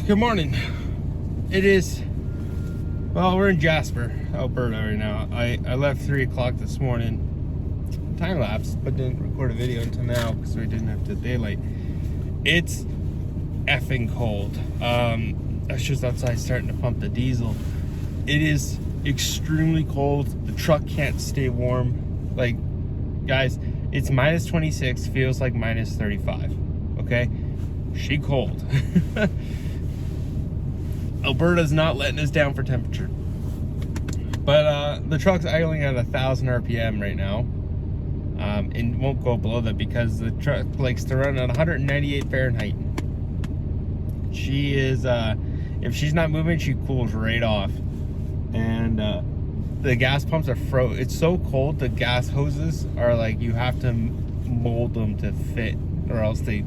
Good morning. It is, well, we're in Jasper, Alberta right now. I left 3 o'clock this morning, time lapse, but didn't record a video until now because we didn't have the daylight. It's effing cold. I was just outside starting to pump the diesel. It is extremely cold. The truck can't stay warm. Like, guys, it's minus 26, feels like minus 35. Okay? She cold. Alberta's not letting us down for temperature. But the truck's idling at 1,000 RPM right now. And won't go below that because the truck likes to run at 198 Fahrenheit. She is, if she's not moving, she cools right off. And the gas pumps are it's so cold, the gas hoses are like, you have to mold them to fit, or else they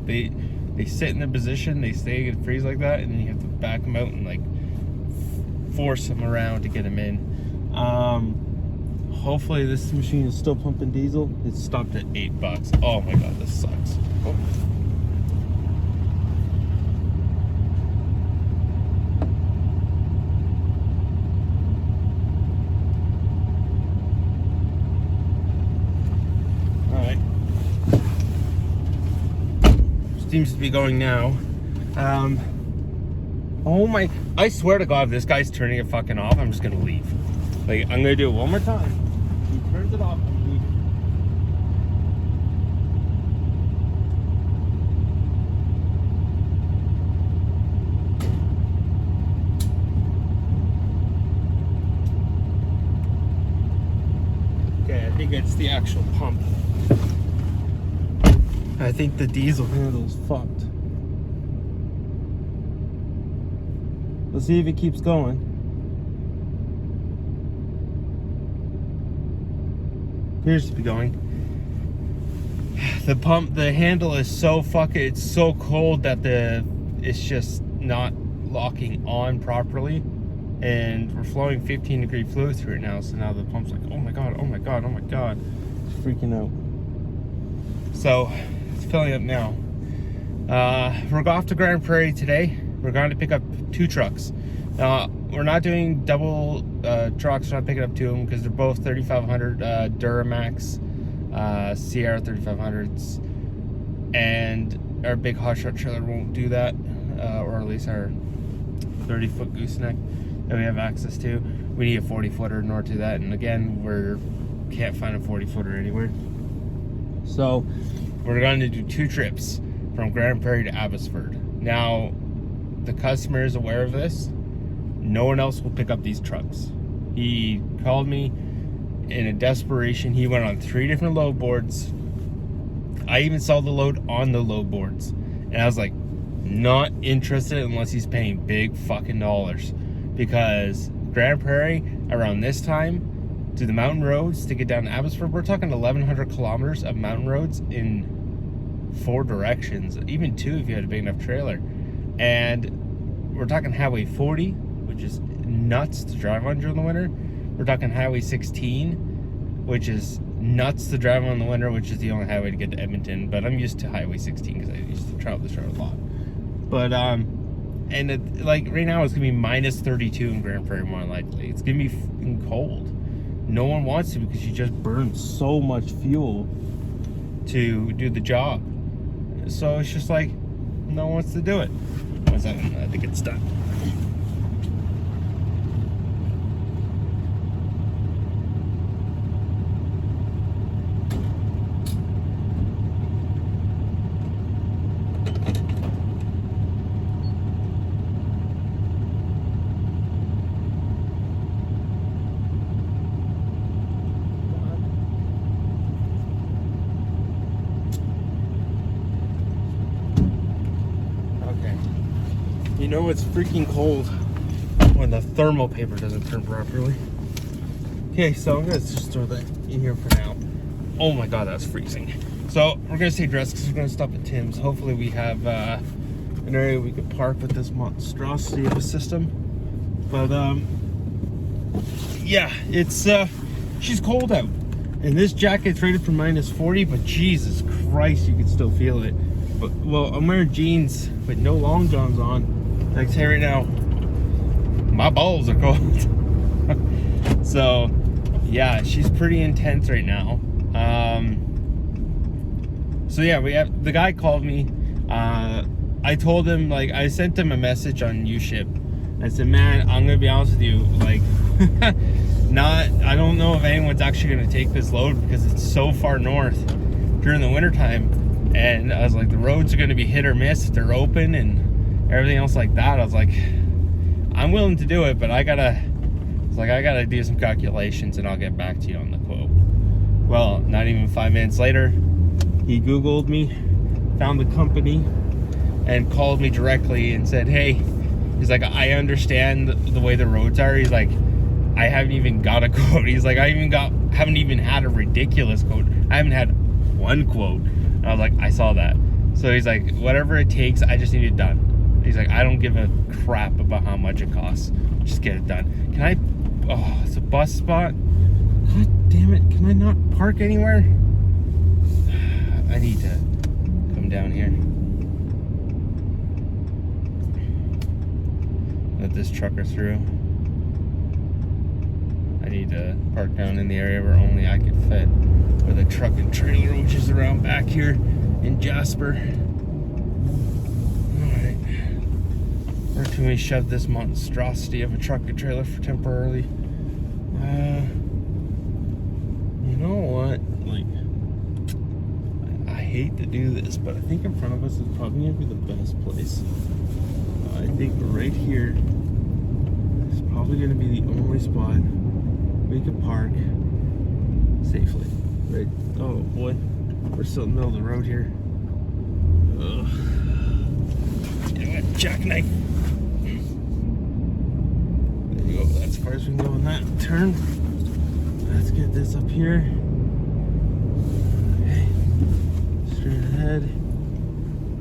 sit in their position, they stay and freeze like that, and then you have to back them out and like force them around to get them in. Hopefully this machine is still pumping diesel. It stopped at $8. Oh my god, this sucks. Oh. Seems to be going now. Oh my, I swear to god, if this guy's turning it fucking off, I'm just gonna leave. Like, I'm gonna do it one more time. He turns it off, I'm leaving. Okay, I think it's the actual pump. I think the diesel handle's fucked. Let's see if it keeps going. Appears to be going. The pump, the handle is so fucking, it's so cold that it's just not locking on properly. And we're flowing 15-degree fluid through it now, so now the pump's like, oh my god, oh my god, oh my god. It's freaking out. So, filling up now. We're off to Grand Prairie today. We're going to pick up 2 trucks. We're not doing double trucks. We're not picking up 2 of them because they're both 3500 Duramax Sierra 3500s, and our big HotShot trailer won't do that, or at least our 30-foot gooseneck that we have access to. We need a 40-footer in order to do that, and again, can't find a 40-footer anywhere. So we're going to do 2 trips from Grand Prairie to Abbotsford. Now, the customer is aware of this. No one else will pick up these trucks. He called me in a desperation. He went on 3 different load boards. I even saw the load on the load boards. And I was like, not interested unless he's paying big fucking dollars. Because Grand Prairie, around this time, to the mountain roads to get down to Abbotsford, we're talking 1,100 kilometers of mountain roads in 4 directions, even 2 if you had a big enough trailer. And we're talking Highway 40, which is nuts to drive on during the winter. We're talking Highway 16, which is nuts to drive on in the winter, which is the only highway to get to Edmonton. But I'm used to Highway 16 because I used to travel this road a lot. But and like right now it's gonna be minus 32 in Grand Prairie more than likely. It's gonna be fucking cold. No one wants to because you just burn so much fuel to do the job. So it's just like, no one wants to do it. 1 second, I think it's done. You know it's freaking cold when the thermal paper doesn't turn properly. Okay, so I'm gonna just throw that in here for now. Oh my god, that's freezing. So we're gonna stay dressed because we're gonna stop at Tim's. Hopefully we have an area we could park with this monstrosity of a system. But yeah, it's she's cold out. And this jacket's rated for minus 40, but Jesus Christ, you can still feel it. But, well, I'm wearing jeans with no long johns on. Like say right now, my balls are cold. So yeah, she's pretty intense right now. So yeah, we have, the guy called me. I told him, like, I sent him a message on UShip. I said, man, I'm gonna be honest with you, like, I don't know if anyone's actually gonna take this load because it's so far north during the wintertime. And I was like, the roads are gonna be hit or miss if they're open and everything else like that. I was like, I'm willing to do it, but I gotta do some calculations and I'll get back to you on the quote. Well, not even 5 minutes later, he Googled me, found the company, and called me directly and said, hey, he's like, I understand the way the roads are. He's like, I haven't even got a quote. He's like, haven't even had a ridiculous quote. I haven't had one quote. And I was like, I saw that. So he's like, whatever it takes, I just need it done. He's like, I don't give a crap about how much it costs. Just get it done. Can I, oh, it's a bus spot. God damn it, can I not park anywhere? I need to come down here. Let this trucker through. I need to park down in the area where only I could fit, with a truck and trailer, which is around back here in Jasper. Alright. Where can we shove this monstrosity of a truck and trailer for temporarily? You know what? Like, I hate to do this, but I think in front of us is probably gonna be the best place. I think right here is probably going to be the only spot we could park safely. Right? Oh boy, we're still in the middle of the road here. Ugh. You know what? Jackknife. There we go. That's as far as we can go on that turn. Let's get this up here. Okay. Straight ahead.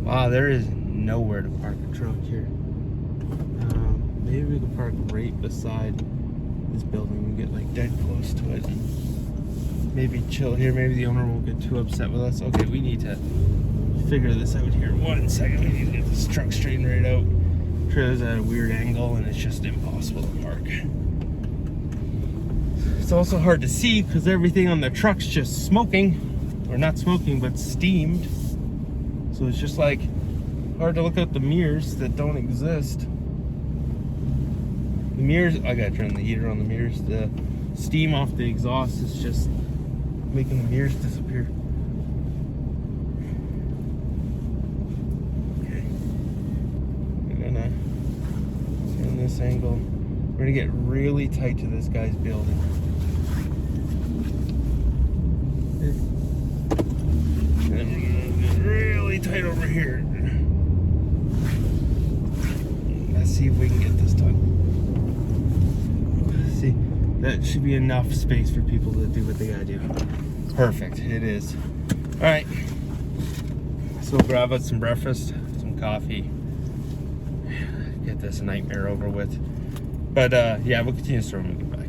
Wow, there is nowhere to park a truck here. Maybe we can park right beside this building and get like dead close to it. Maybe chill here. Maybe the owner won't get too upset with us. Okay, we need to figure this out here. 1 second. We need to get this truck straightened right out. Trailer's at a weird angle and it's just impossible to park. It's also hard to see because everything on the truck's just smoking. Or not smoking, but steamed. So it's just like hard to look out the mirrors that don't exist. The mirrors, I gotta turn the heater on the mirrors. The steam off the exhaust is just making the mirrors disappear. Okay. We're gonna turn this angle. We're gonna get really tight to this guy's building. And then we're gonna get really tight over here. Let's see if we can get this done. See, that should be enough space for people to do what they gotta do. Perfect, it is. All right, so we'll grab us some breakfast, some coffee, get this nightmare over with. But yeah, we'll continue the story when we get back.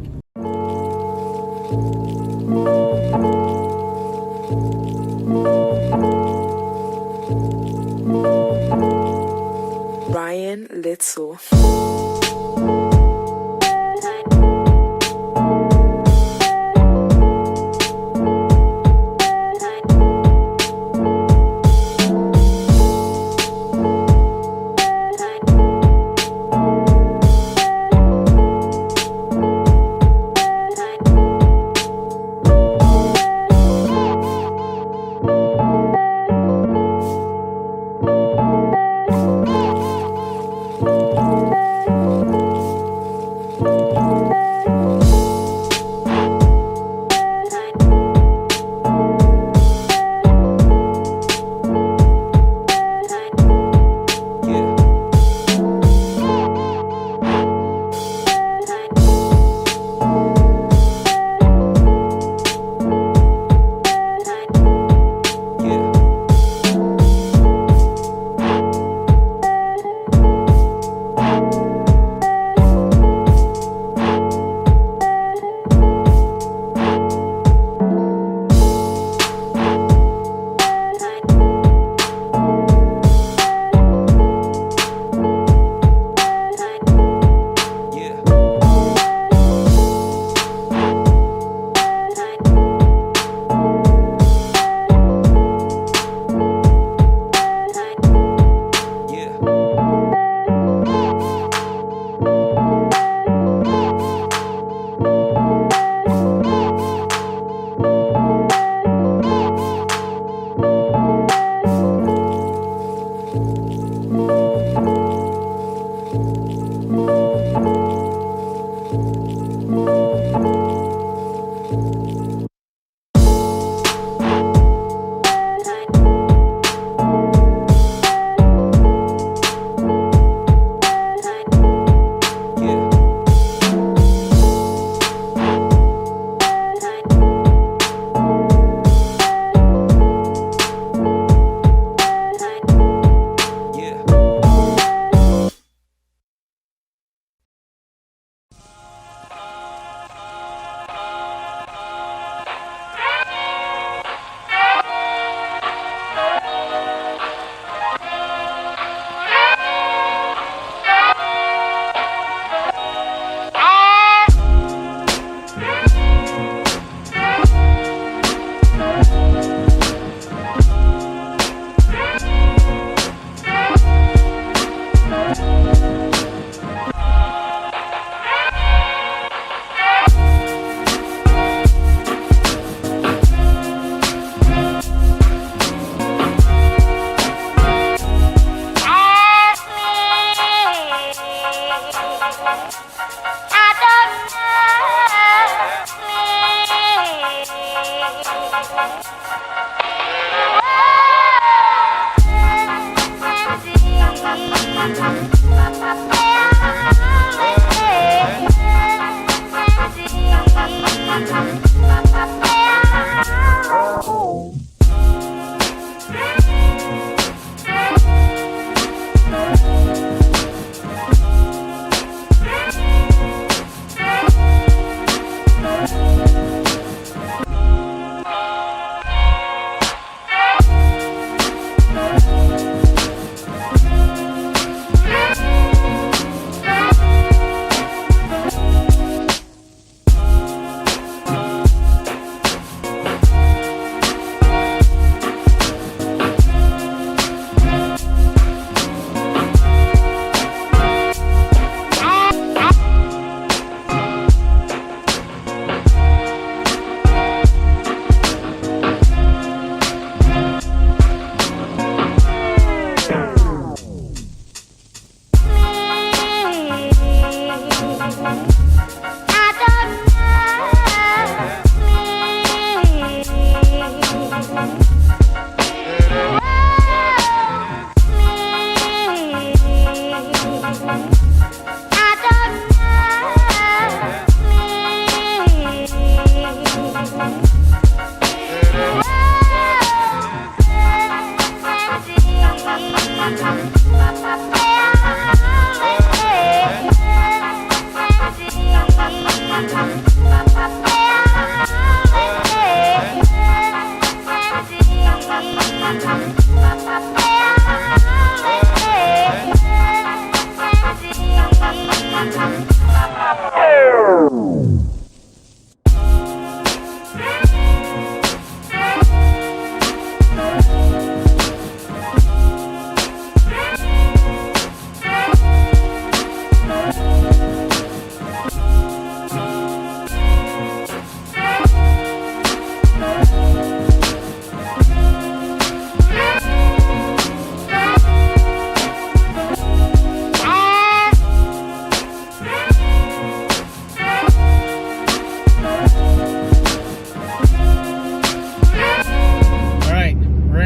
Ryan Little.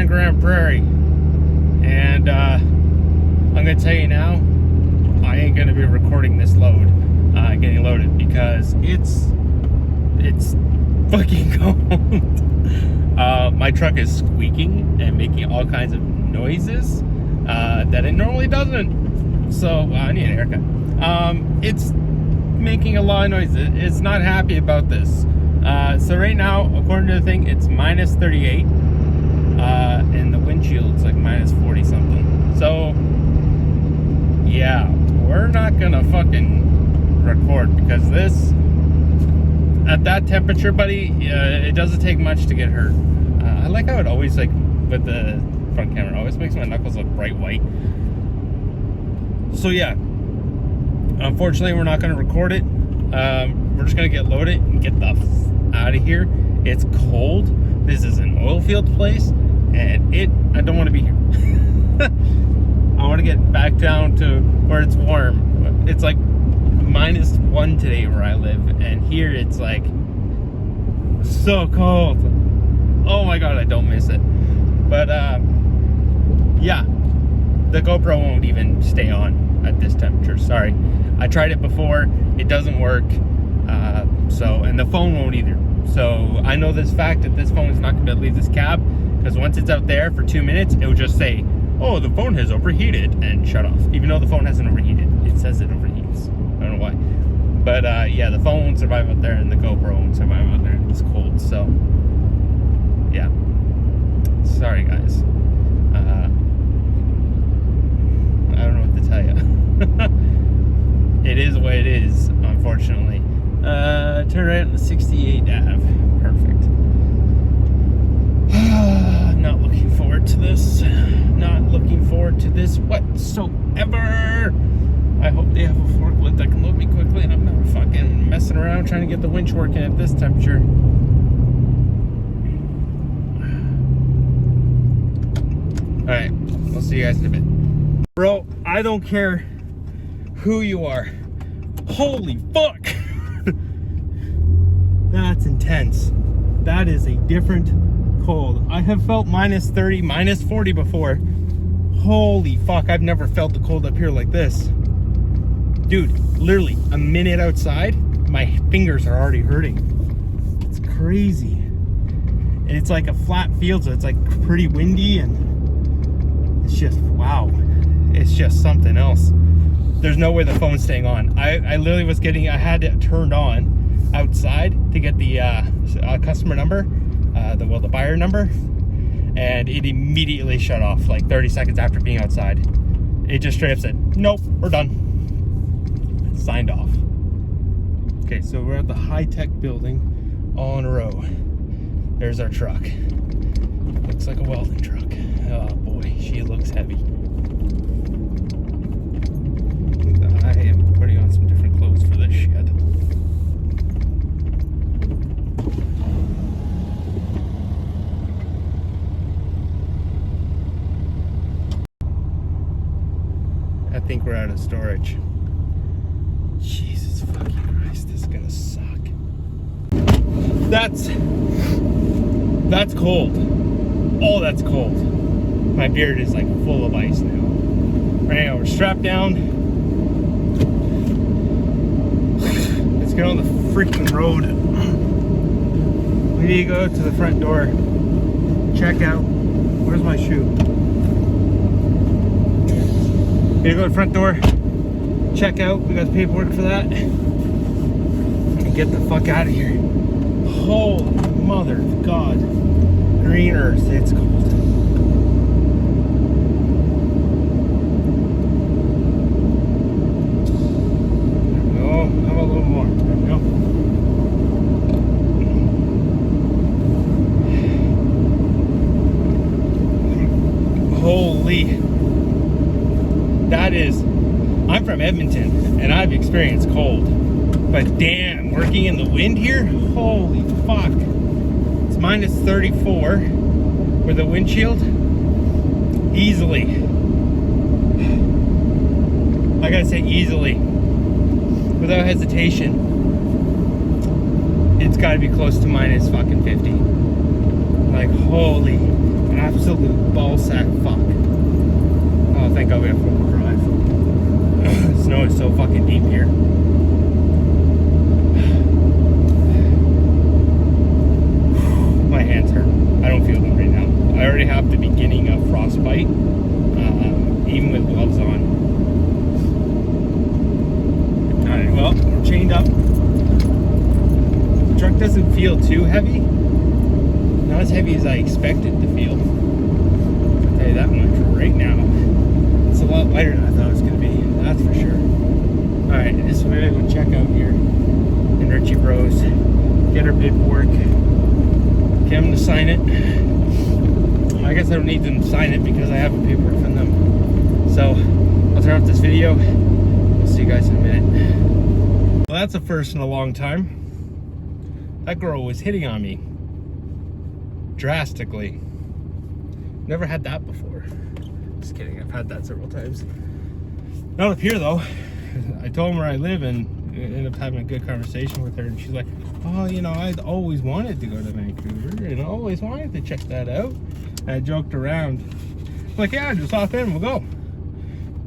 Grand Prairie, and I'm gonna tell you now, I ain't gonna be recording this load getting loaded because it's fucking cold. My truck is squeaking and making all kinds of noises that it normally doesn't, so I need a haircut. It's making a lot of noise. It's not happy about this. So right now, according to the thing, it's minus 38. And the windshield's like minus 40 something. So yeah, we're not gonna fucking record because this, at that temperature, buddy, it doesn't take much to get hurt. I like how it always, like with the front camera, always makes my knuckles look bright white. So yeah, unfortunately we're not gonna record it. We're just gonna get loaded and get the out of here. It's cold. This is an oil field place, and I don't want to be here. I want to get back down to where it's warm. It's like -1 today where I live, and here it's like so cold. Oh my god, I don't miss it. But yeah, the GoPro won't even stay on at this temperature. Sorry, I tried it before. It doesn't work. And the phone won't either. So I know this fact that this phone is not going to leave this cab, because once it's out there for 2 minutes, it will just say, oh, the phone has overheated, and shut off. Even though the phone hasn't overheated, it says it overheats. I don't know why. But yeah, the phone won't survive out there, and the GoPro won't survive out there. It's cold, so yeah. Sorry, guys. I don't know what to tell you. It is what it is, unfortunately. Turn right on the 68 Ave. Perfect. Not looking forward to this. Not looking forward to this whatsoever. I hope they have a forklift that can load me quickly and I'm not fucking messing around trying to get the winch working at this temperature. Alright, we'll see you guys in a bit. Bro, I don't care who you are. Holy fuck! That's intense. That is a different cold. I have felt minus 30, minus 40 before. Holy fuck, I've never felt the cold up here like this. Dude, literally a minute outside, my fingers are already hurting. It's crazy. And it's like a flat field, so it's like pretty windy, and it's just, wow. It's just something else. There's no way the phone's staying on. I literally was getting, I had it turned on outside to get the customer number, the buyer number, and it immediately shut off like 30 seconds after being outside. It just straight up said, nope, we're done. Signed off. Okay, so we're at the high-tech building, all in a row. There's our truck. Looks like a welding truck. Oh boy, she looks heavy. I am putting on some different clothes for this shed. I think we're out of storage. Jesus fucking Christ, this is gonna suck. That's cold. Oh, that's cold. My beard is like full of ice now. Right now, we're strapped down. Let's get on the freaking road. We need to go to the front door. Check out. Where's my shoe? Need to go to the front door. Check out. We got the paperwork for that. And get the fuck out of here. Holy mother of God. Green earth. It's cold. Holy, that is, I'm from Edmonton and I've experienced cold, but damn, working in the wind here, holy fuck. It's minus 34 with the windshield, easily. I gotta say easily, without hesitation, it's gotta be close to minus fucking 50. Like, holy absolute ballsack fuck. Oh, thank God we have 4-wheel drive. Snow is so fucking deep here. My hands hurt. I don't feel them right now. I already have the beginning of frostbite, even with gloves on. Alright, well, we're chained up. The truck doesn't feel too heavy. Not as heavy as I expected to feel. I'll tell you that much right now. It's a lot lighter than I thought it was going to be. That's for sure. Alright, so maybe we'll check out here in Richie Bros. Get our paperwork. Get them to sign it. I guess I don't need them to sign it because I have a paperwork from them. So, I'll turn off this video. We'll see you guys in a minute. Well, that's a first in a long time. That girl was hitting on me. Drastically. Never had that before. Just kidding, I've had that several times. Not up here though. I told him where I live and ended up having a good conversation with her, and she's like, oh, you know, I'd always wanted to go to Vancouver and I always wanted to check that out. And I joked around. I'm like, yeah, just hop in, we'll go.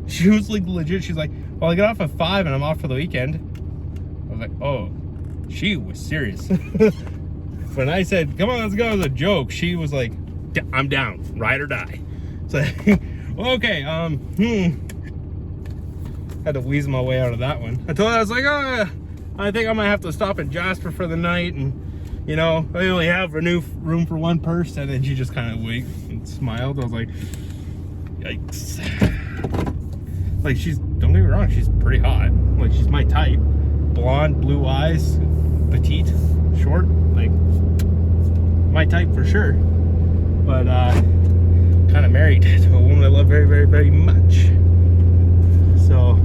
She was like legit, she's like, well, I get off at 5 and I'm off for the weekend. I was like, oh, she was serious. When I said, come on, let's go, as a joke, she was like, I'm down, ride or die. So, okay, had to wheeze my way out of that one. I told her, I was like, oh, I think I might have to stop in Jasper for the night, and, you know, I only have room for one person. And she just kind of winked and smiled. I was like, yikes. Like, don't get me wrong, she's pretty hot. Like, she's my type. Blonde, blue eyes, petite, short, like, my type for sure. But kind of married to a woman I love very, very, very much. So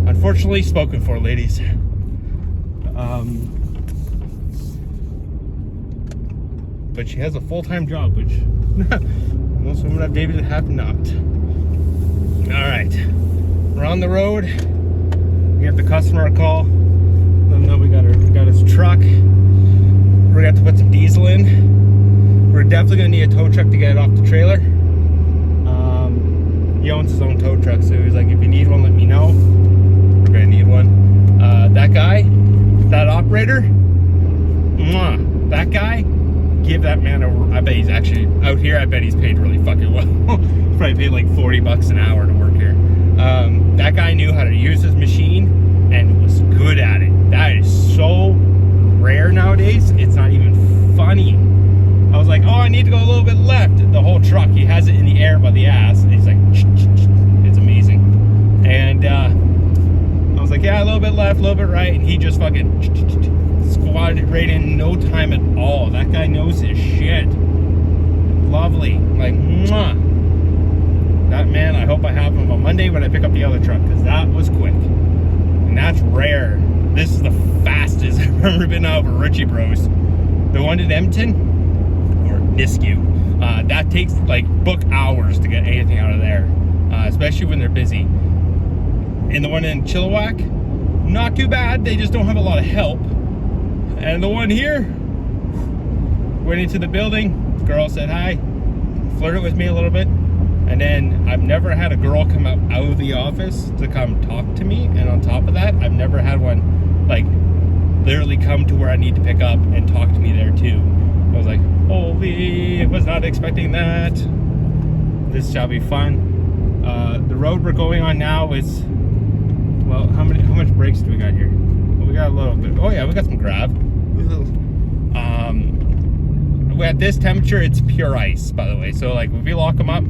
unfortunately spoken for, ladies. But she has a full-time job, which most women I've dated have not. All right, we're on the road. We have the customer a call. Let them know we got his truck. We're gonna have to put some diesel in. We're we're definitely gonna need a tow truck to get it off the trailer. He owns his own tow truck, so he was like, if you need one, let me know. We're gonna need one. That guy, that operator, that guy, give that man a, I bet he's actually, out here, I bet he's paid really fucking well. He's probably paid like 40 bucks an hour to work here. That guy knew how to use his machine and was good at it. That is so rare nowadays, it's not even funny. I was like, oh, I need to go a little bit left. The whole truck, he has it in the air by the ass. He's like, it's amazing. And I was like, yeah, a little bit left, a little bit right. And he just fucking squatted it right in no time at all. That guy knows his shit. Lovely. Like, mwah. That man, I hope I have him on Monday when I pick up the other truck, because that was quick. And that's rare. This is the fastest I've ever been out of a Ritchie Bros. The one in Edmonton, Nisku, that takes like book hours to get anything out of there, especially when they're busy. And the one in Chilliwack, not too bad, they just don't have a lot of help. And the one here, went into the building, girl said hi, flirted with me a little bit, and then I've never had a girl come out of the office to come talk to me. And on top of that, I've never had one like literally come to where I need to pick up and talk to me there too. I was like, holy, I was not expecting that. This shall be fun. The road we're going on now is, well, how much brakes do we got here? Well, we got a little bit. Oh yeah, we got some grav. At this temperature, it's pure ice, by the way. So like, if we lock them up,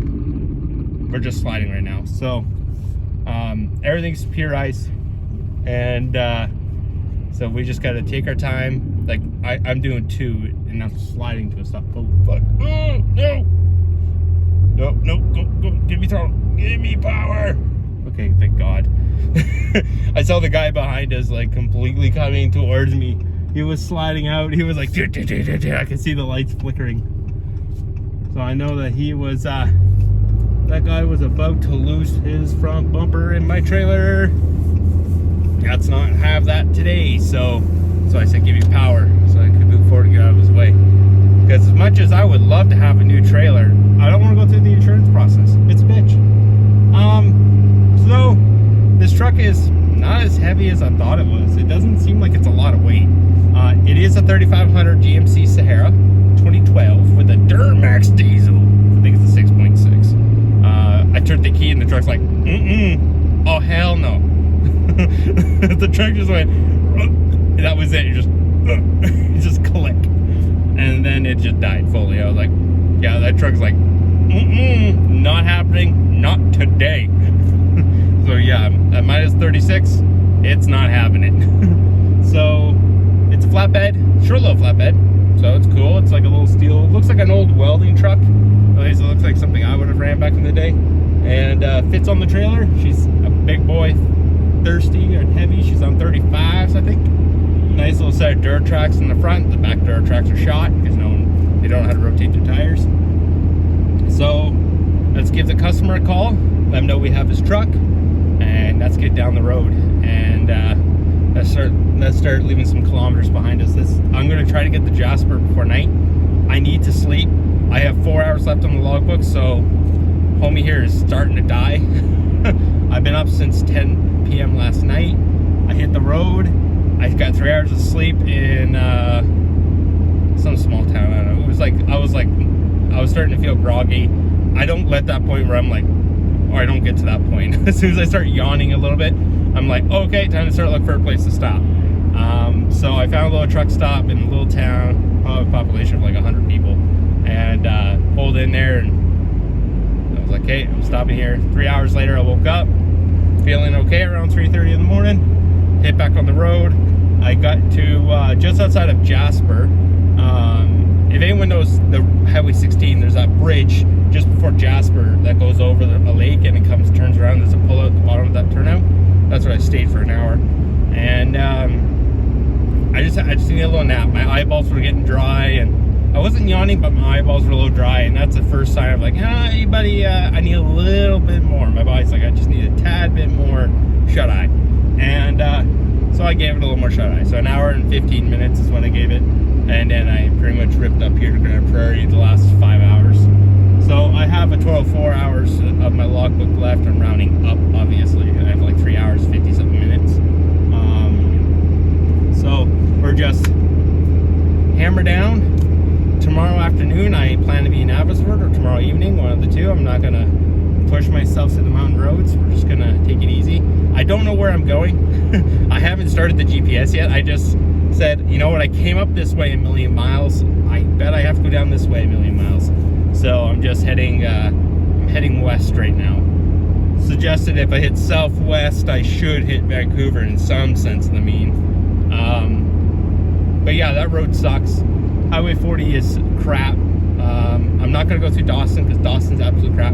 we're just sliding right now. So everything's pure ice, and so we just got to take our time. Like I'm doing 2, and I'm sliding to a stop. Oh fuck! Oh no! Go! Give me throttle! Give me power! Okay, thank God. I saw the guy behind us like completely coming towards me. He was sliding out. He was like, I could see the lights flickering. So I know that he was, that guy was about to lose his front bumper in my trailer. Let's not have that today. So I said, give me power so I could move forward and get out of his way. Because as much as I would love to have a new trailer, I don't want to go through the insurance process. It's a bitch. So this truck is not as heavy as I thought it was. It doesn't seem like it's a lot of weight. It is a 3500 GMC Sahara 2012 with a Duramax diesel. I think it's a 6.6. I turned the key and the truck's like, oh hell no. The truck just went, and that was it. It just clicked, and then it just died fully. I was like, yeah, that truck's like, not happening, not today. So yeah, at minus 36, it's not happening. So it's a flatbed, short little flatbed, so it's cool. It's like a little steel, it looks like an old welding truck. At least it looks like something I would have ran back in the day. And fits on the trailer. She's a big boy, thirsty and heavy. She's on 35s, I think. Nice little set of dirt tracks in the front. The back dirt tracks are shot because they don't know how to rotate their tires. So let's give the customer a call, let him know we have his truck, and let's get down the road and let's start leaving some kilometers behind us. I'm going to try to get to Jasper before night. I need to sleep. I have 4 hours left on the logbook, so homie here is starting to die. I've been up since 10 p.m. last night. I hit the road. I got 3 hours of sleep in some small town. I don't know. It was like I was starting to feel groggy. I don't let that point where I'm like, or I don't get to that point. As soon as I start yawning a little bit, I'm like, okay, time to start looking for a place to stop. So I found a little truck stop in a little town, probably a population of like 100 people, and pulled in there, and I was like, okay, I'm stopping here. 3 hours later, I woke up, feeling okay around 3:30 in the morning, hit back on the road. I got to just outside of Jasper. If anyone knows the Highway 16, there's that bridge just before Jasper that goes over a lake and it turns around. There's a pull out at the bottom of that turnout. That's where I stayed for an hour. And I just needed a little nap. My eyeballs were getting dry, and I wasn't yawning, but my eyeballs were a little dry, and that's the first sign of like, hey buddy, I need a little bit more. My body's like, I just need a tad bit more shut-eye. And so I gave it a little more shut-eye. So an hour and 15 minutes is what I gave it. and then I pretty much ripped up here to Grand Prairie the last 5 hours. So I have a total of 4 hours of my logbook left. I'm rounding up, obviously. I have like 3 hours, 50-something minutes. So we're just hammer down. Tomorrow afternoon, I plan to be in Abbotsford, or tomorrow evening, one of the two. I'm not gonna push myself to the mountain roads. We're just gonna take it easy. I don't know where I'm going. I haven't started the GPS yet. I just said, you know what, I came up this way 1,000,000 miles. I bet I have to go down this way 1,000,000 miles. So I'm just heading, I'm heading west right now. Suggested if I hit southwest, I should hit Vancouver in some sense of the mean. But yeah, that road sucks. Highway 40 is crap. I'm not gonna go through Dawson because Dawson's absolute crap.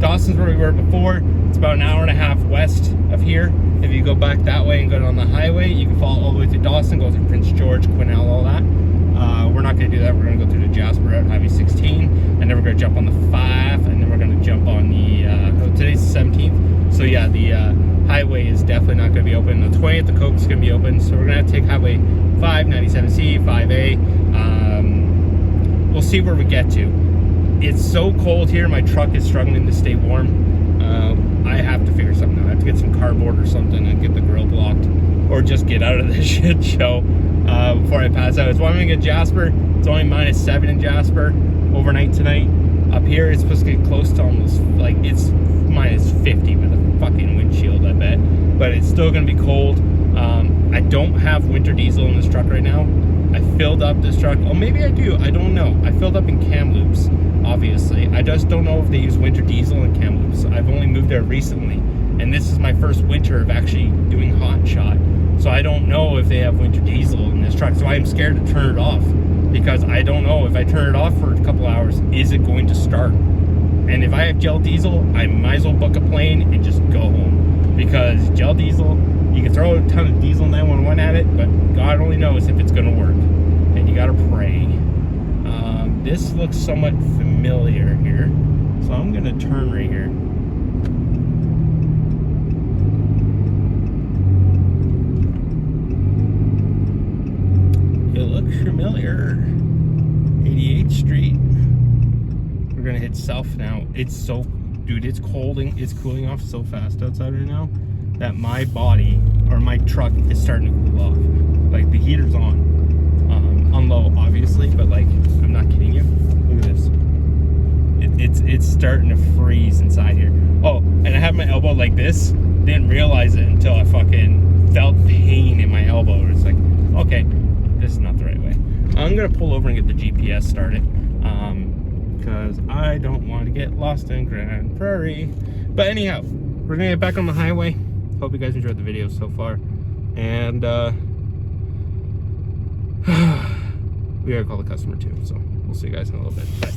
Dawson's where we were before. It's about an hour and a half west of here. If you go back that way and go on the highway, you can follow all the way through Dawson, go through Prince George, Quesnel, all that. We're not gonna do that. We're gonna go through the Jasper Route, Highway 16, and then we're gonna jump on the 5, and then we're gonna jump on the, today's the 17th. So yeah, the highway is definitely not gonna be open. The 20th, the Coke's gonna be open. So we're gonna have to take Highway 5, 97C, 5A. We'll see where we get to. It's so cold here, my truck is struggling to stay warm. I have to figure something out. I have to get some cardboard or something and get the grill blocked, or just get out of this shit show before I pass out. It's warming at Jasper. It's only -7 in Jasper overnight tonight. Up here, it's supposed to get close to almost, like, it's -50 with a fucking windshield, I bet. But it's still gonna be cold. I don't have winter diesel in this truck right now. I filled up this truck. Oh, maybe I do. I don't know. I filled up in Kamloops, obviously. I just don't know if they use winter diesel in Kamloops. I've only moved there recently, and this is my first winter of actually doing HotShot. So I don't know if they have winter diesel in this truck. So I am scared to turn it off, because I don't know if I turn it off for a couple hours, is it going to start? And if I have gel diesel, I might as well book a plane and just go home, because gel diesel, you can throw a ton of diesel 911 at it, but God only knows if it's gonna work, and you gotta pray. This looks somewhat familiar here, so I'm gonna turn right here. It looks familiar. 88th Street. We're gonna hit south now. It's so, dude, it's cooling off so fast outside right now that my body, or my truck, is starting to cool off. Like, the heater's on low, obviously, but like, I'm not kidding you. Look at this. It's starting to freeze inside here. Oh, and I have my elbow like this. Didn't realize it until I fucking felt pain in my elbow. It's like, okay, this is not the right way. I'm gonna pull over and get the GPS started, because I don't want to get lost in Grand Prairie. But anyhow, we're gonna get back on the highway. Hope you guys enjoyed the video so far, and we gotta call the customer too, so we'll see you guys in a little bit. Bye.